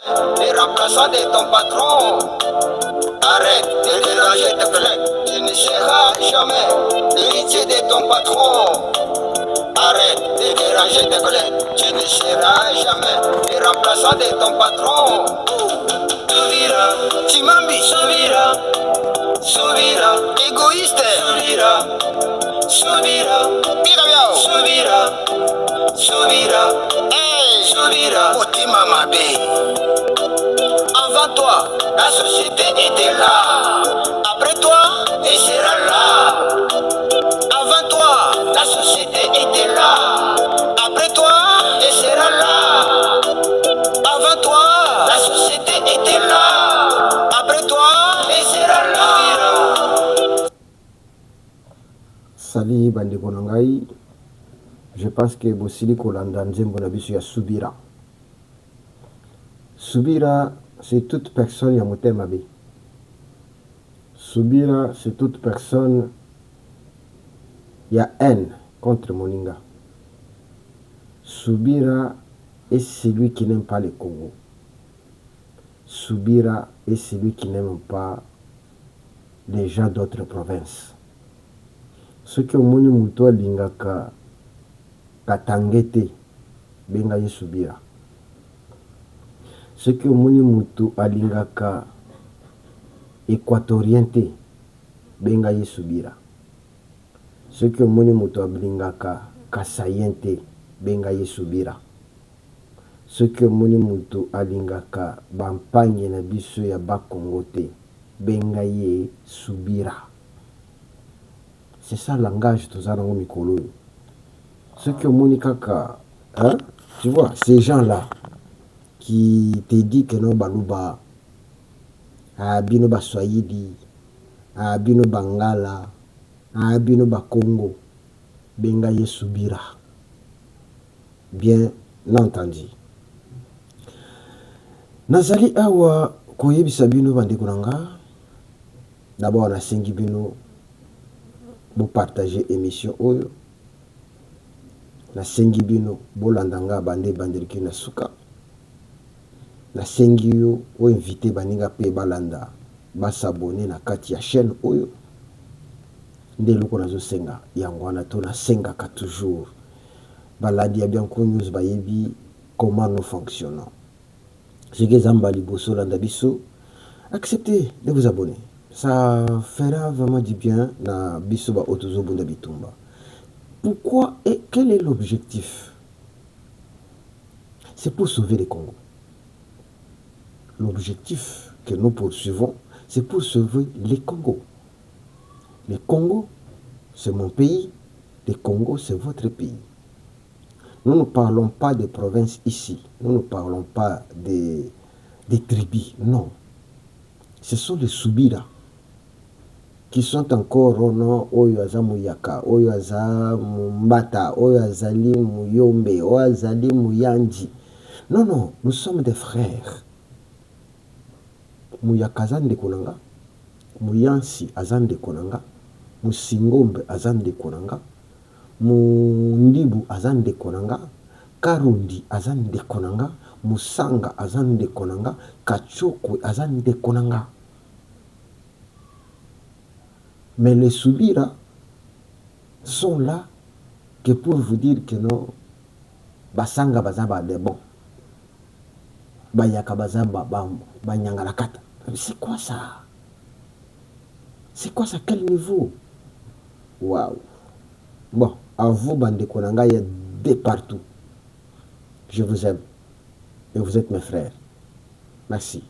Les remplaçants de ton patron. Arrête de déranger tes collègues. Tu ne seras jamais l'héritier de ton patron. Arrête de déranger tes collègues. Tu ne seras jamais le remplaçant de ton patron. Souvira, Chimambi, Souvira, Souvira, égoïste, Souvira, Souvira, Pirabiao, Souvira, Souvira, hey, Souvira, Otima Mabe. Avant toi, la société était là. Après toi, elle sera là. Avant toi, la société était là. Après toi, elle sera là. Avant toi, la société était là. Après toi, elle sera là. Salut bandeko nangai. Je pense que Bosili Kolanda Nzembo na biso ya Subira. Subira, c'est toute personne ya motema be. Subira, c'est toute personne ya haine contre Moninga. Subira est celui qui n'aime pas le Congo. Subira est celui qui n'aime pas les gens d'autres provinces. Ce qui omoni muto alingaka katangete benga ye Subira. Ce qui omoni muto alingaka équatorien te benga ye Subira. Ce qui omoni muto alingaka kasayen te benga ye Subira. Ce que omoni muto alingaka bampagne na biso ya bakongo te benga ye Subira. C'est ça le langage toza nango mikolo. Ce que omoni kaka, hein, tu vois, ces gens-là qui te dit que non baluba abino ba Swahili, abino bangala, abino ba Congo benga ye Subira. Bien entendu. Nazali awa koyebisa bino bandeko nanga. D'abord nasengi bino bo partager émission oyo. Nasengi bino bolanda nga bande bandeliki na suka. Nasengi yo o invité baninga pe balanda basabone na kati ya chaîne oyo. Nde loko nazo senga yango wana to nasengaka toujours baladi ya Bianco News bayebi comment nous fonctionnons. Ce que Zamba Liboso landa biso, acceptez de vous abonner. Ça fera vraiment du bien na biso ba otozo bunda bitumba. Pourquoi et quel est l'objectif? C'est pour sauver le Congo. L'objectif que nous poursuivons, c'est pour sauver le Congo. Le Congo, c'est mon pays. Le Congo, c'est votre pays. Nous ne parlons pas des provinces ici. Nous ne parlons pas des tribus. Non. Ce sont les Subira qui sont encore au nom Oyo Aza Muyaka, Oyo Aza Mbata, Oyo Azali Muyombe, Oyo Azali Muyanji. Non, non, nous sommes des frères. Muyaka Azande Konanga, Muyansi Azande Konanga, Musingombe Azande Konanga, Mundibu Azande Konanga, Karundi Azande Konanga, Musanga Azande Konanga, Kachokwe Azande Konanga. Mais les Subira sont là que pour vous dire que non, Basanga Bazaba de bon, Bayaka Bazaba Banyangalakata. C'est quoi ça? C'est quoi ça? Quel niveau? Waouh! Bon, à vous, Bande Konanga, il y a de partout. Je vous aime. Et vous êtes mes frères. Merci.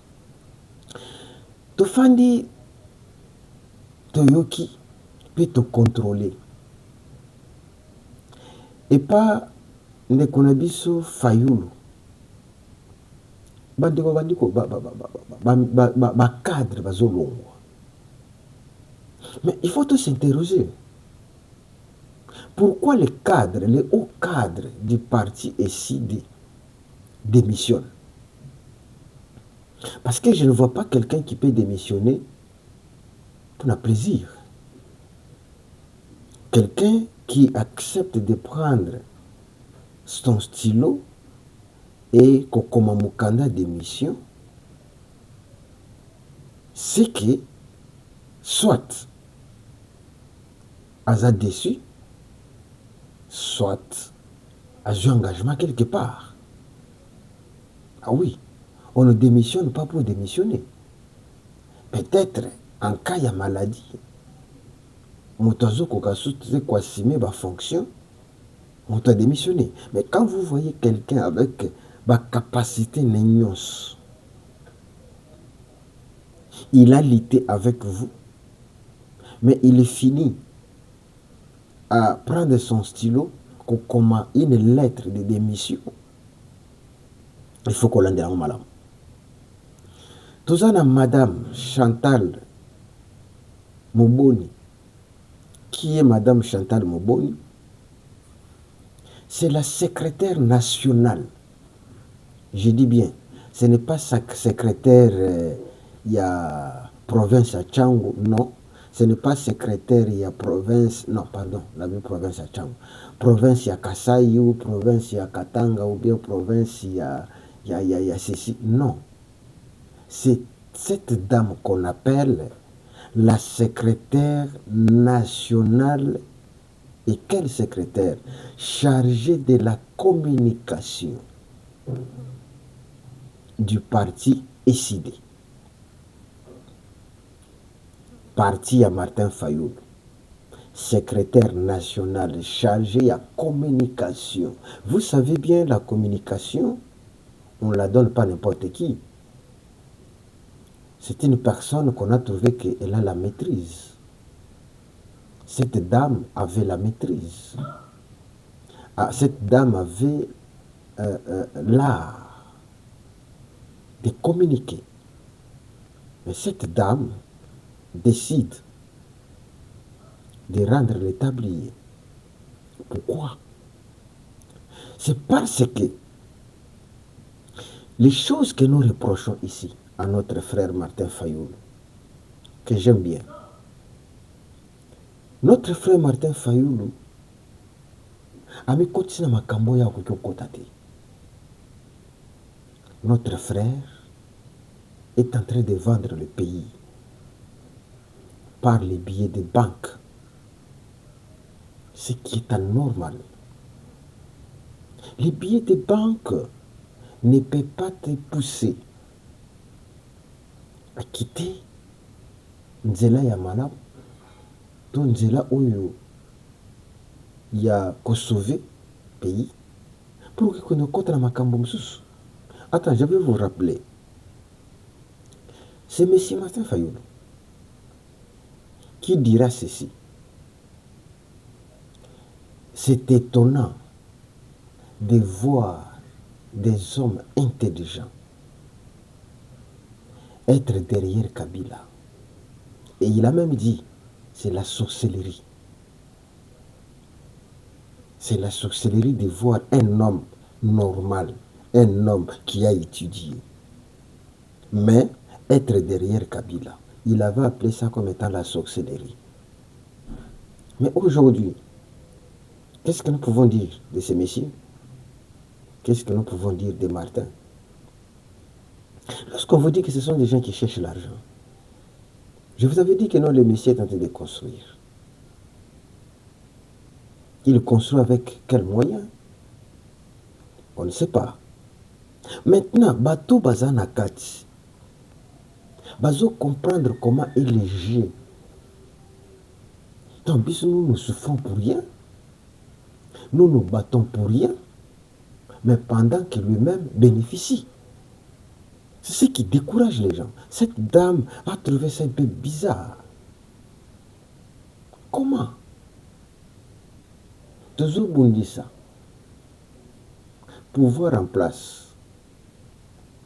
Tofandi Toyoki peut te contrôler. Et pas Nekonabiso Fayulu. Cadre bazolongwa. Mais il faut tous s'interroger. Pourquoi les cadres, les hauts cadres du parti SID démissionnent? Parce que je ne vois pas quelqu'un qui peut démissionner pour un plaisir. Quelqu'un qui accepte de prendre son stylo et kokoma mukanda d'émission, c'est que soit aza déçu, soit azwi engagement quelque part. Ah oui, on ne démissionne pas pour démissionner. Peut-être en cas de maladie, moto azokoka soute koassumer ba fonction, moto a démissionné. Mais quand vous voyez quelqu'un avec ba capacité nyonso, il a lutté avec vous, mais il finit à prendre son stylo comme une lettre de démission, il faut qu'on l'ende en malam. Tout ça, Madame Chantal Moboni. Qui est Madame Chantal Moboni? C'est la secrétaire nationale. Je dis bien, ce n'est pas sa secrétaire il y a province à Tchango, non. Ce n'est pas secrétaire il y a province, non, pardon, la même province à Tchango. Province il y a Kasaï ou province il y a Katanga ou bien province il y a ceci. Non. C'est cette dame qu'on appelle la secrétaire nationale. Et quelle secrétaire? Chargée de la communication du parti SID. Parti à Martin Fayoulou. Secrétaire national chargé de la communication. Vous savez bien, la communication, on ne la donne pas n'importe qui. C'est une personne qu'on a trouvé qu'elle a la maîtrise. Cette dame avait la maîtrise. Cette dame avait l'art de communiquer. Mais cette dame décide de rendre le tablier. Pourquoi? C'est parce que les choses que nous reprochons ici à notre frère Martin Fayoulou, que j'aime bien, notre frère Martin Fayoulou amikotisi na makambo ya kokokota te. Notre frère est en train de vendre le pays par les billets de banque, ce qui est anormal. Les billets de banque ne peuvent pas te pousser à quitter nzela ya malamu to nzela oyo ya sauver pays pour que nous kota na makambo mosusu. Attends, je vais vous rappeler. C'est M. Martin Fayoulou qui dira ceci. C'est étonnant de voir des hommes intelligents être derrière Kabila. Et il a même dit, c'est la sorcellerie. C'est la sorcellerie de voir un homme normal, un homme qui a étudié, mais être derrière Kabila. Il avait appelé ça comme étant la sorcellerie. Mais aujourd'hui, qu'est-ce que nous pouvons dire de ces messieurs? Qu'est-ce que nous pouvons dire de Martin? Lorsqu'on vous dit que ce sont des gens qui cherchent l'argent, je vous avais dit que non, le Messie est en train de construire. Il construit avec quels moyens? On ne sait pas. Maintenant, bateau bazana kati. Bazo comprendre comment est le jeu. Donc, nous souffrons pour rien. Nous nous battons pour rien. Mais pendant que lui-même bénéficie. C'est ce qui décourage les gens. Cette dame a trouvé ça un peu bizarre. Comment? Toujours Bundissa. Pouvoir en place.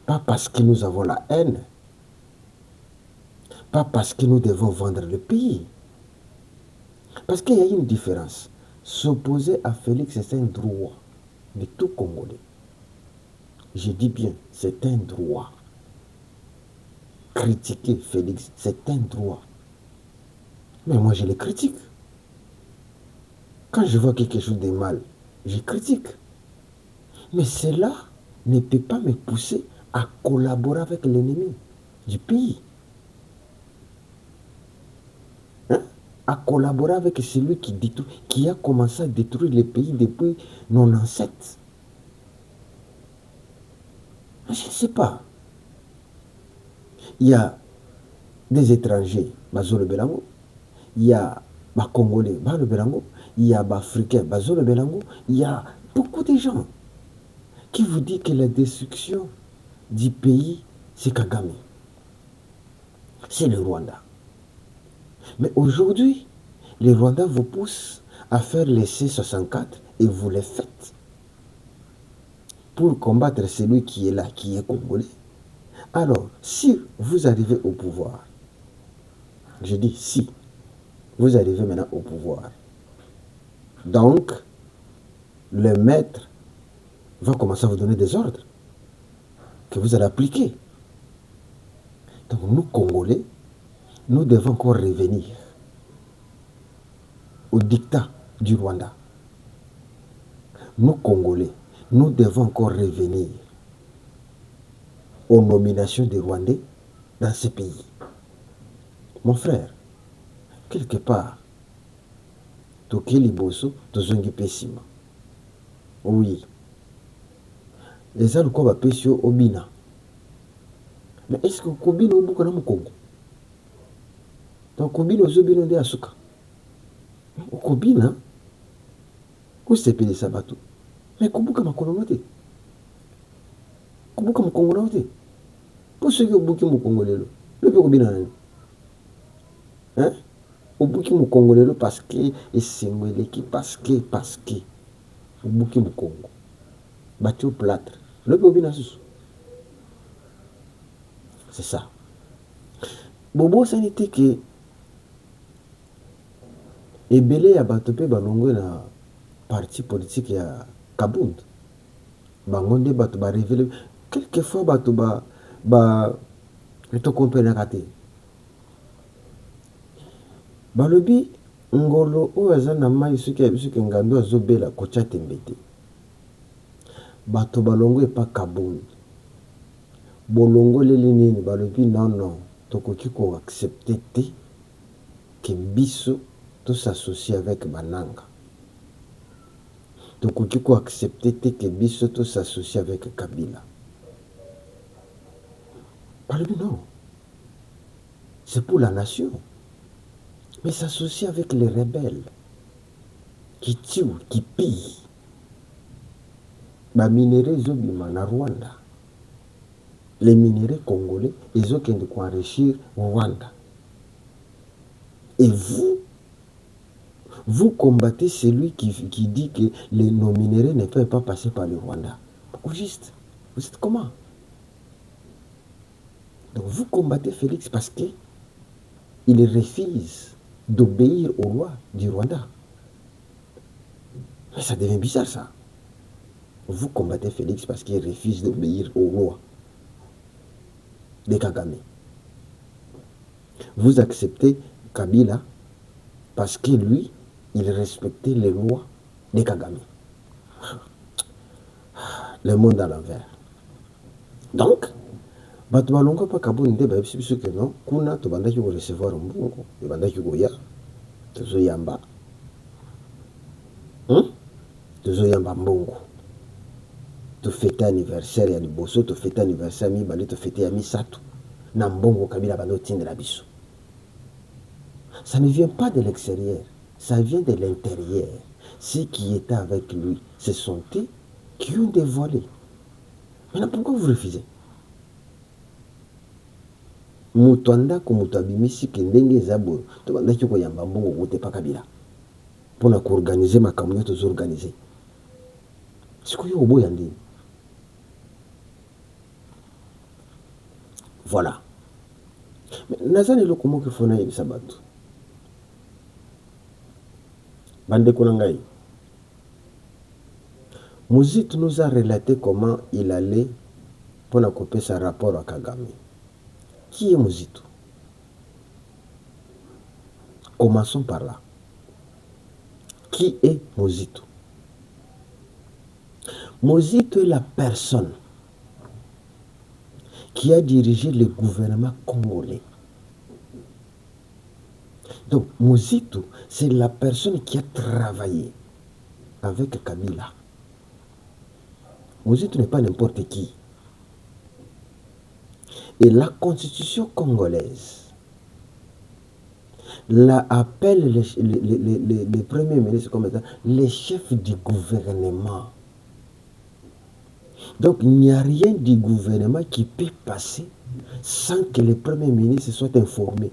Pas parce que nous avons la haine. Pas parce que nous devons vendre le pays. Parce qu'il y a une différence. S'opposer à Félix, c'est un droit de tout Congolais. Je dis bien, c'est un droit. Critiquer Félix, c'est un droit. Mais moi, je le critique. Quand je vois quelque chose de mal, je critique. Mais c'est là ne peut pas me pousser à collaborer avec l'ennemi du pays. Hein? À collaborer avec celui qui a commencé à détruire le pays depuis 97. Je ne sais pas. Il y a des étrangers, Bazolo Belango. Il y a des Congolais, Bazolo Belango. Il y a des Africains, Bazolo Belango. Il y a beaucoup de gens qui vous disent que la destruction du pays, c'est Kagame. C'est le Rwanda. Mais aujourd'hui, les Rwandais vous poussent à faire les C-64 et vous les faites pour combattre celui qui est là, qui est congolais. Alors, si vous arrivez au pouvoir, je dis si, vous arrivez maintenant au pouvoir, donc le maître va commencer à vous donner des ordres que vous allez appliquer. Donc nous, Congolais, nous devons encore revenir au dictat du Rwanda. Nous, Congolais, nous devons encore revenir aux nominations des Rwandais dans ce pays. Mon frère, quelque part, tokeli boso tozongi pesima. Oui. Eza luko bapesi yo obina. Mais est-ce que kobina obuka na Congo? Donc kobina ozobina nde asuka. Okobina osepelisa bato. Mais kobuka makolo te. Kobuka mokongo te. Po soki obuki mokongo lelo, lobi kobina nani? Hein? Obuki mokongo lelo parce que esengweleki parce que obuki mokongo. Bati au plâtre. Lobi obina susu. C'est ça. Bobo sanité que ebele ya bato pe balongwe na parti politique ya Kabund. Bango nde bato ba révéler quelquefois bato ba to comprendre kate. Balobi ngolo oyo aza na mai soki ngando azobela kotia tembe te. Bato balongwe pa Kabund. Bolongo leli nini balobi non tokoki ko accepter te que biso to s'associer avec bananga. Tokoki ko accepter te que biso to s'associer avec Kabila. Balobi non. C'est pour la nation. Mais s'associer avec les rebelles qui tuent, qui pillent. Ba minéraux zobima na Rwanda. Les minéraux congolais, ils ont qu'à enrichir Rwanda. Et vous combattez celui qui dit que nos minéraux ne peuvent pas passer par le Rwanda. Au juste, vous êtes comment? Donc vous combattez Félix parce qu'il refuse d'obéir aux lois du Rwanda. Mais ça devient bizarre ça. Vous combattez Félix parce qu'il refuse d'obéir aux lois de Kagame. Vous acceptez Kabila parce que lui, il respectait les lois de Kagame. Le monde à l'envers. Donc, bato balongo pa Kabund nde bayebisi biso ke non kuna tobandaki ko recevoir mbungu ebandaki koya tozoyamba tozoyamba mbungu tofete anniversaire ya liboso tofete anniversaire ya mibale tofete ya misato na mbongo Kabila bando otindela biso. Ça ne vient pas de l'extérieur, ça vient de l'intérieur. Ceux qui étaient avec lui, ce sont eux qui ont dévoilé. Maintenant, pourquoi vous refusez? Moto andako moto abimisi ke ndenge eza boyo tobandaki koyamba mbongo kote pa Kabila mpona koorganize makambo nyonso tozoorganize. Sikoyo oboya ndeni? Voilà. Naza eloko moko efo nayebisa bato bandeko na ngai. Mozitu nous a relaté comment il allait mpona kopesa rapport à Kagame. Qui est Mozitu? Commençons par là. Qui est Mozitu? Mozitu est la personne qui a dirigé le gouvernement congolais. Donc, Mozitu, c'est la personne qui a travaillé avec Kabila. Mozitu n'est pas n'importe qui. Et la constitution congolaise appelle les premiers ministres comme étant les chefs du gouvernement. Donc, il n'y a rien du gouvernement qui peut passer sans que le premier ministre soit informé.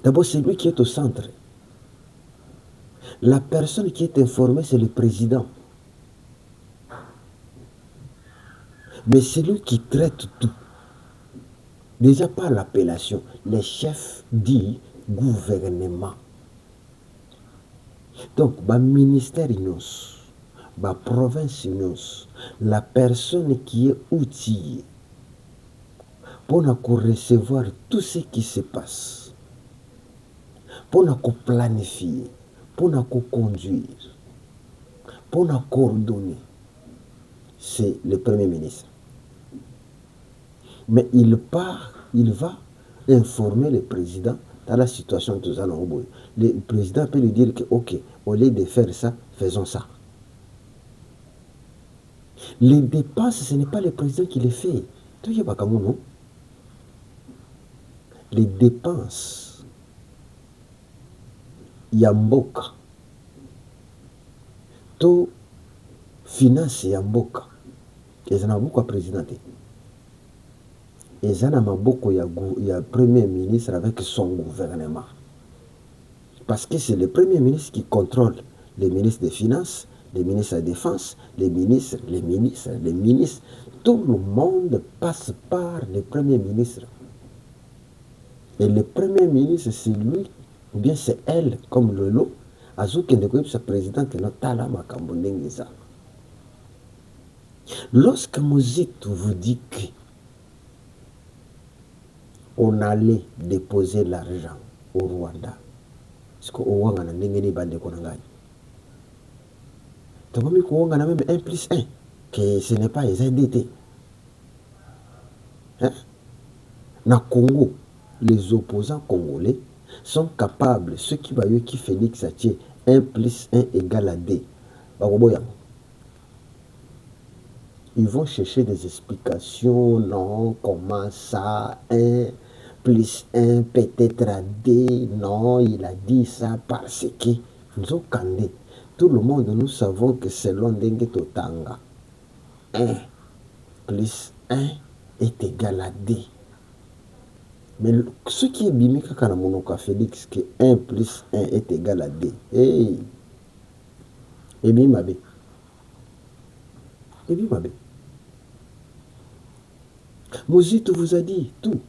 D'abord, c'est lui qui est au centre. La personne qui est informée, c'est le président. Mais c'est lui qui traite tout. Déjà par l'appellation, les chefs du gouvernement. Donc, le ministère innose, la province innose, la personne qui est outillée pour recevoir tout ce qui se passe, pour planifier, pour conduire, pour coordonner, c'est le premier ministre. Mais il va informer le président dans la situation que nous allons voir. Le président peut lui dire que, ok, au lieu de faire ça, faisons ça. Les dépenses, ce n'est pas le président qui les fait. Les dépenses, Yamboka, tout finance Yamboka, et ça n'a beaucoup à présidenter. Et ça n'a beaucoup à premier ministre avec son gouvernement. Parce que c'est le premier ministre qui contrôle les ministres des Finances, les ministres de la Défense, les ministres. Tout le monde passe par le premier ministre. Et le premier ministre, c'est lui, ou bien c'est elle, comme le lot, Azuki Ndeko, sa présidente, Notala Makambondengeza. Lorsque Mozitu vous dit que on allait déposer l'argent au Rwanda, parce qu'au Rwanda, on a des bandes qu'on a gagné. Tu vois, on a même 1+1, que ce n'est pas les ADT. Na Congo, les opposants congolais sont capables, ceux qui va qui Félix Atier, 1+1 égale à D. Ils vont chercher des explications, non, comment ça, 1+1 peut-être à D, non, il a dit ça parce que nous avons candé. Tout le monde, nous savons que selon Dengue Totanga, 1+1 est égal à D. Mais ce qui est bimique quand on a Félix, que 1+1 est égal à D. Hey! Et bien, ma bé. Et bien, ma bé. Mozitu vous a dit tout.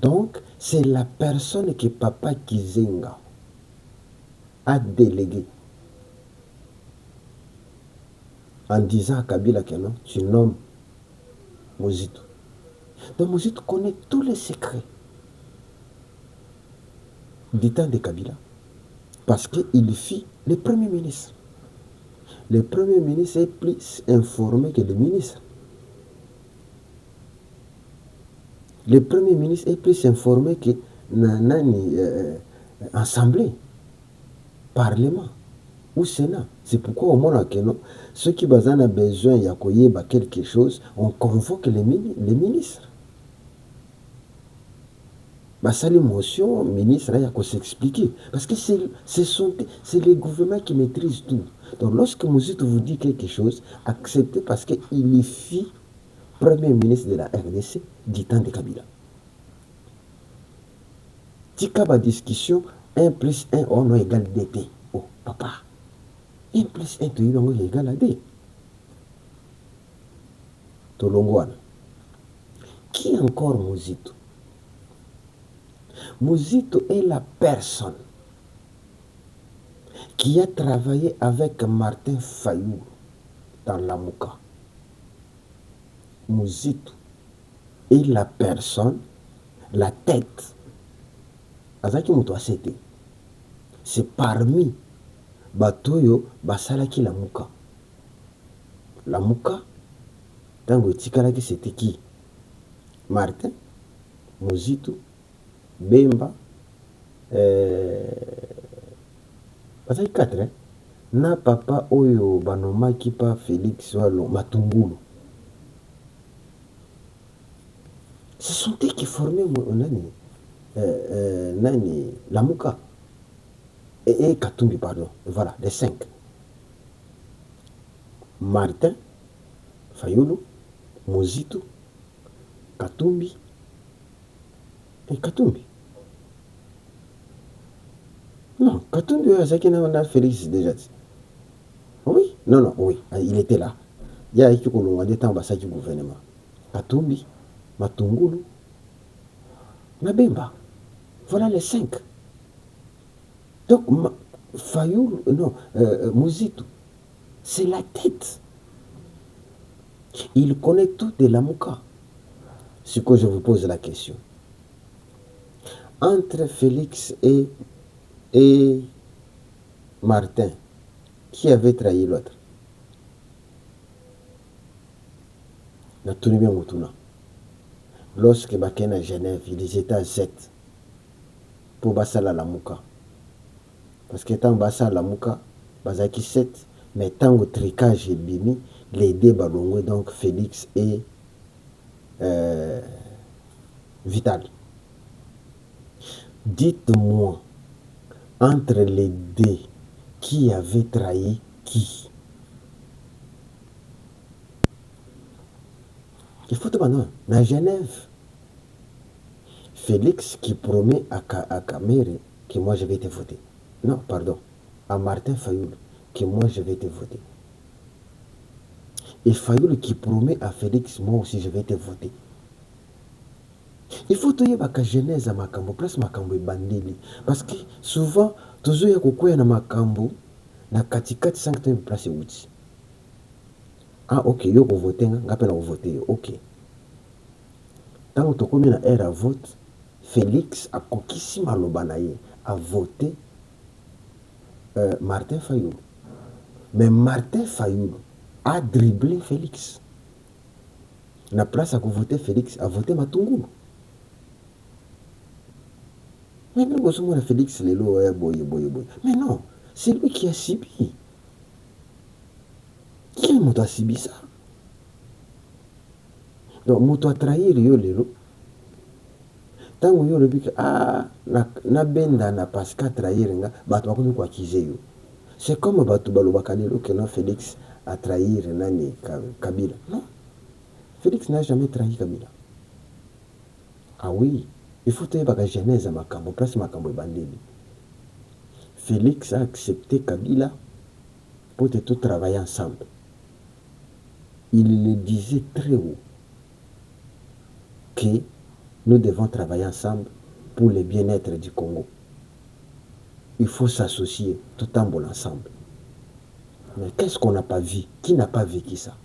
Donc, c'est la personne que Papa Kizenga a délégué en disant à Kabila que non, tu nommes Mozitu. Donc Mozitu connaît tous les secrets du temps de Kabila parce qu'il fit le premier ministre. Le premier ministre est plus informé que le ministre. Le premier ministre est plus informé que l'Assemblée, Parlement ou Sénat. C'est pourquoi au moment où ceux qui ont besoin de quelque chose, on convoque les ministres. Ça l'émotion, ministre, il faut s'expliquer. Parce que c'est le gouvernement qui maîtrise tout. Donc lorsque Mozitu vous dit quelque chose, acceptez parce qu'il fit premier ministre de la RDC du temps de Kabila. Tika ba discussion, 1+1 on égale DT. Oh papa, 1+1 tu es égal à D. Tolongwana. Qui est encore Mozitu? Mozitu est la personne qui a travaillé avec Martin Fayou dans la Mouka. Mozitu est la personne, la tête. C'est parmi Batoyo Basalaki la Mouka. lamuka ntango etikalaki c'était qui? Martin, Mozitu, Bemba, bazali 4 hein? Na papa oyo banomaki pa Félix walo Matungulu. Ce sont eux qui formaient nani Lamuka et Katumbi, pardon. Voilà, les 5. Martin Fayulu, Mozitu, Katumbi et Katumbi. Non, Katumbi azaki na Félix déjà. Oui, non, oui, il était là. Il y a qui kolonga de temps basaki gouvernement. Katumbi, Matungulu, Nabemba. Voilà les 5. Donc, Fayoul, non, Mozitu, c'est la tête. Il connaît tout de Lamuka. Ce que je vous pose la question. Entre Félix et Martin, qui avait trahi l'autre? Natunimia Mutuna. Lorsque Baken à Genève, ils étaient à 7 pour Bassala Lamuka. Parce que tant Bassala Lamuka, Bazaki 7, mais tant au tricage et bimi, les deux ballons, donc Félix et Vital. Dites-moi, entre les deux, qui avait trahi qui? Il faut te demander, à Genève, Félix qui promet à Kamere que moi je vais te voter. Non, pardon, à Martin Fayoul que moi je vais te voter. Et Fayoul qui promet à Félix, moi aussi je vais te voter. Il faut te dire que Genèse à Makambo, place Makambo et Bandeli. Parce que souvent, toujours il y a beaucoup de Makambo, na katikati 5 temps place outi. Ah ok, yo ko voter, ngapela ko voter, ok. Tant que tu as un vote, Félix a kokisi maloba na ye a voté Martin Fayoul. Mais Martin Fayoul a dribblé Félix. La place à voter Félix a voté Matungulu. Mais non, Félix lelo boy. Mais non, c'est lui qui a subi. Qui a subi ça? Donc moto a trahi yo lelo. Tango yo lebi que na benda na Pascal trahir nga bato bakoni ko accuser yo. C'est comme bato balobaka lelo que non Félix a trahir nani Kabila. Non. Félix n'a jamais trahi Kabila. Ah oui, il faut te baka Genèse à Makambo, place Makambo Bandeli. Félix a accepté Kabila pour tout travailler ensemble. Il le disait très haut que nous devons travailler ensemble pour le bien-être du Congo. Il faut s'associer tout ensemble. Mais qu'est-ce qu'on n'a pas vu? Qui n'a pas vécu ça?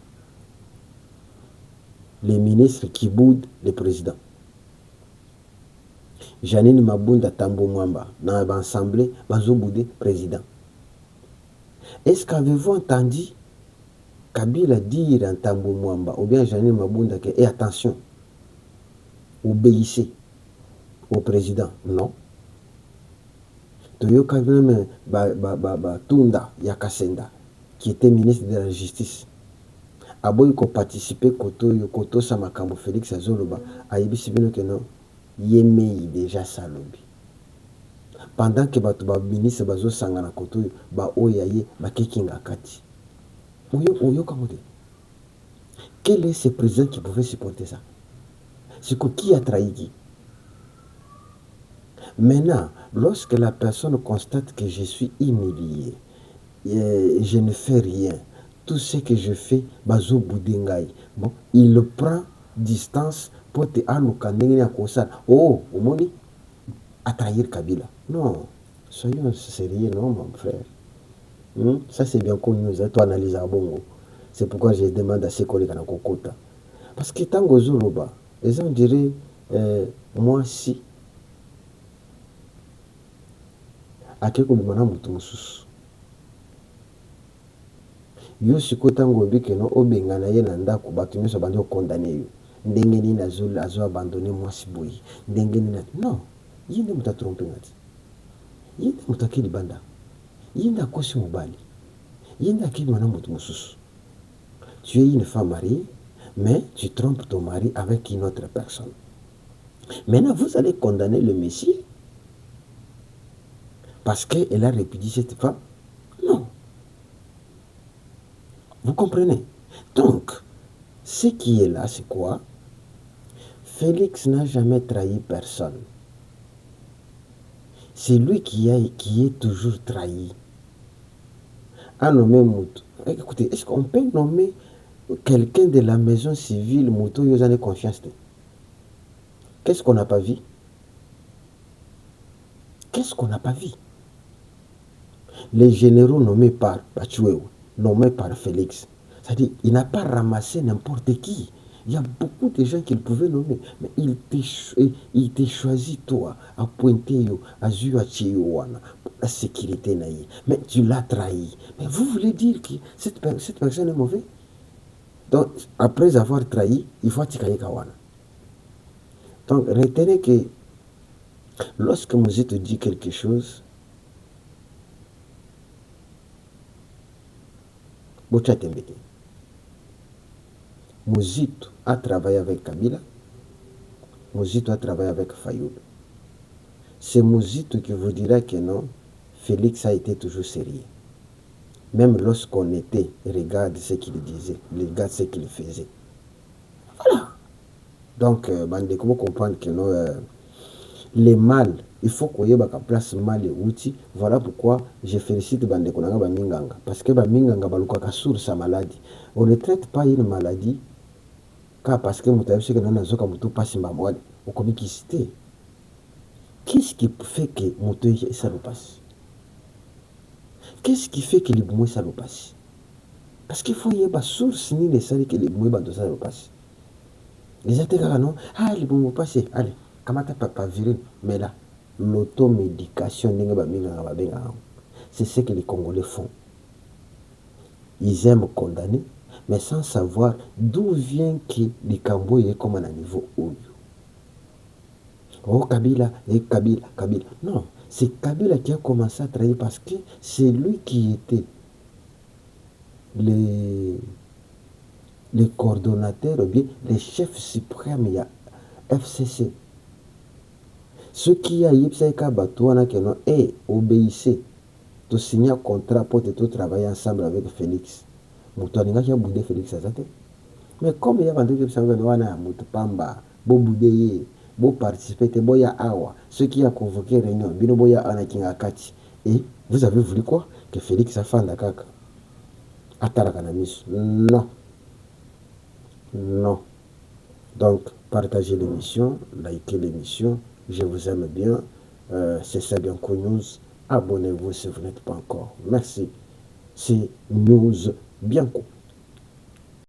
Les ministres qui boudent le président. Janine Mabunda Tambo Mwamba, dans l'Assemblée, Bazo Boudé, président. Est-ce qu'avez-vous entendu Kabila dire en Tambo Mwamba, ou bien Janine Mabunda, que, et attention, obéissez au président? Non. Toyoka même Tunda Yakasenda, qui était ministre de la Justice. Aboy ko participer koto sa makambo Félix Azoloba, ayebisi bino que non. Yemei déjà salobi. Pendant que ba ministre bazo sangana koto ba oyaye ba kekinga kati. Oyo kamote. Quel est ce président qui pouvait supporter ça? C'est qui a trahi qui? Maintenant, lorsque la personne constate que je suis humilié, je ne fais rien, tout ce que je fais, bazo boudingai. Bon, il prend distance pour te aluka ndenge ya kosala. Oh, omoni à trahir Kabila. Non, soyons sérieux, non, mon frère. Ça, c'est bien connu, toi analyse à bongo. C'est pourquoi je demande à ces collègues à Kokota. Parce que tango zoloba, les gens diraient, moi si, à quelque moment, yo sikoyo ntango oyebi ke no obengana ye na ndako bato nyonso bandi okondane yo ndenge nini azoabandone mwasi boye ndenge nini non ye nde moto atrompe nga ti ye nde moto ake libanda ye nde akosi mobali ye nde ake mwana moto mosusu. Tu es une femme mariée mais tu trompes ton mari avec une autre personne. Maintenant vous allez condamner le Messie parce qu'elle a répudié cette femme? Non. Vous comprenez? Donc, ce qui est là, c'est quoi? Félix n'a jamais trahi personne. C'est lui qui est toujours trahi. A nommé Moutou. Écoutez, est-ce qu'on peut nommer quelqu'un de la maison civile Moutou Yozane confiance? Qu'est-ce qu'on n'a pas vu? Qu'est-ce qu'on n'a pas vu? Les généraux nommés par Bachueo, nommés par Félix, c'est-à-dire il n'a pas ramassé n'importe qui. Il y a beaucoup de gens qu'il pouvait nommer, mais il t'a choisi toi, à pointer, à Zuachiwana, pour la sécurité. Mais tu l'as trahi. Mais vous voulez dire que cette personne est mauvaise? Donc, après avoir trahi, il faut attirer Kawana. Donc, retenez que lorsque Moïse te dit quelque chose, Mozito a travaillé avec Kabila, Mozito a travaillé avec Fayoul. C'est Mozito qui vous dira que non, Félix a été toujours sérieux. Même lorsqu'on était, regarde ce qu'il disait, regarde ce qu'il faisait. Voilà. Donc, comment comprendre que non, les mâles, il faut qu'on y ait la place mal et outils. Voilà pourquoi je félicite Bandeko Nanga Baminganga. Parce que Baminganga Balukaka sur sa maladie. On ne traite pas une maladie car parce que Moutaïbse que Nanazoka Moutou passe ma moelle au comicité. Qu'est-ce qui fait que Moutaïbse ça le passe? Qu'est-ce qui fait que les boumoués ça le passe? Parce qu'il faut y avoir source ni les salles que les boumoués ça le passe. Les attaques non, ah les boumoués passent, allez, kamata papa viril, mais là, l'automédication, c'est ce que les Congolais font. Ils aiment condamner, mais sans savoir d'où vient que les Cambodgiens comme à un niveau haut. Oh Kabila, et Kabila. Non, c'est Kabila qui a commencé à travailler parce que c'est lui qui était le coordonnateur ou bien le chef suprême de la FCC. Ce qui a eu obéissez, tu signes un contrat pour te travailler ensemble avec Félix. Moutouaninga qui a boudé Félix Azate. Mais comme il y a vendu que ça va être Moutupamba, beau boudé, beau participer, boya awa, ceux qui a convoqué réunion, bino boya anakinga kati. Et vous avez voulu quoi? Que Félix a fait la caca. Atalakanamis. Non. Non. Donc, partagez l'émission, likez l'émission. Je vous aime bien. C'est ça bien News. Abonnez-vous si vous n'êtes pas encore. Merci. C'est News Bianco.